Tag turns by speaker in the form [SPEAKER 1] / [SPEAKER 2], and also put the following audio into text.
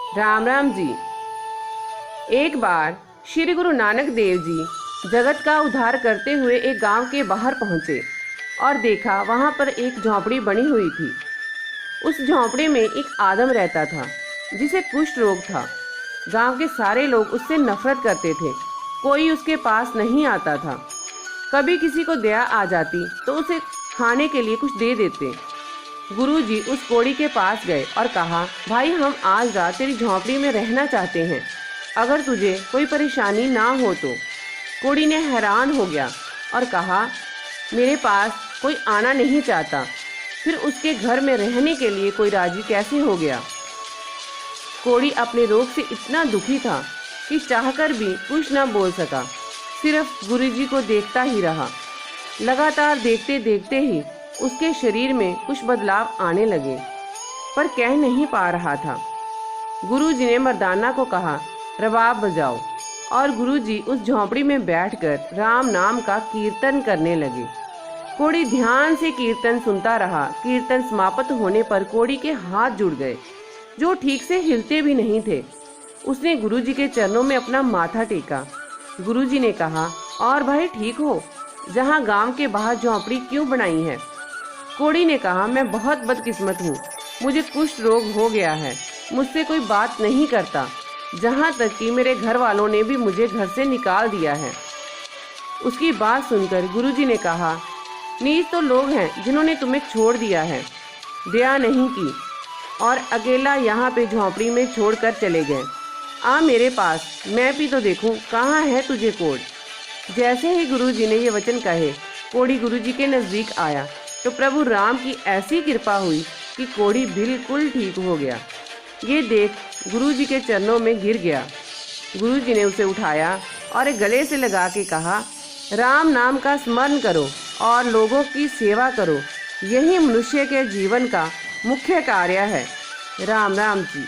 [SPEAKER 1] राम राम जी। एक बार श्री गुरु नानक देव जी जगत का उद्धार करते हुए एक गांव के बाहर पहुंचे और देखा वहां पर एक झोंपड़ी बनी हुई थी। उस झोंपड़ी में एक आदम रहता था जिसे कुष्ठ रोग था। गांव के सारे लोग उससे नफरत करते थे, कोई उसके पास नहीं आता था। कभी किसी को दया आ जाती तो उसे खाने के लिए कुछ दे देते। गुरुजी उस कोढ़ी के पास गए और कहा, भाई हम आज रात तेरी झोंपड़ी में रहना चाहते हैं, अगर तुझे कोई परेशानी ना हो तो। कोढ़ी ने हैरान हो गया और कहा, मेरे पास कोई आना नहीं चाहता, फिर उसके घर में रहने के लिए कोई राजी कैसे हो गया। कोढ़ी अपने रोग से इतना दुखी था कि चाहकर भी कुछ न बोल सका, सिर्फ गुरुजी को देखता ही रहा। लगातार देखते देखते ही उसके शरीर में कुछ बदलाव आने लगे, पर कह नहीं पा रहा था। गुरुजी ने मर्दाना को कहा, रबाब बजाओ, और गुरुजी उस झोंपड़ी में बैठकर राम नाम का कीर्तन करने लगे। कोढ़ी ध्यान से कीर्तन सुनता रहा। कीर्तन समाप्त होने पर कोढ़ी के हाथ जुड़ गए, जो ठीक से हिलते भी नहीं थे। उसने गुरुजी के चरणों में अपना माथा टेका। गुरुजी ने कहा, और भाई ठीक हो, जहाँ गांव के बाहर झोंपड़ी क्यों बनाई है। कोढ़ी ने कहा, मैं बहुत बदकिस्मत हूँ, मुझे कुष्ठ रोग हो गया है, मुझसे कोई बात नहीं करता, जहाँ तक कि मेरे घर वालों ने भी मुझे घर से निकाल दिया है। उसकी बात सुनकर गुरुजी ने कहा, नीच तो लोग हैं जिन्होंने तुम्हें छोड़ दिया है, दया नहीं की और अकेला यहाँ पे झोंपड़ी में छोड़कर चले गए। आ मेरे पास, मैं भी तो देखूं कहाँ है तुझे कोढ़। जैसे ही गुरुजी ने ये वचन कहे, कोढ़ी गुरुजी के नज़दीक आया तो प्रभु राम की ऐसी कृपा हुई कि कोढ़ी बिल्कुल ठीक हो गया। ये देख गुरुजी के चरणों में गिर गया। गुरुजी ने उसे उठाया और एक गले से लगा के कहा, राम नाम का स्मरण करो और लोगों की सेवा करो, यही मनुष्य के जीवन का मुख्य कार्य है। राम राम जी।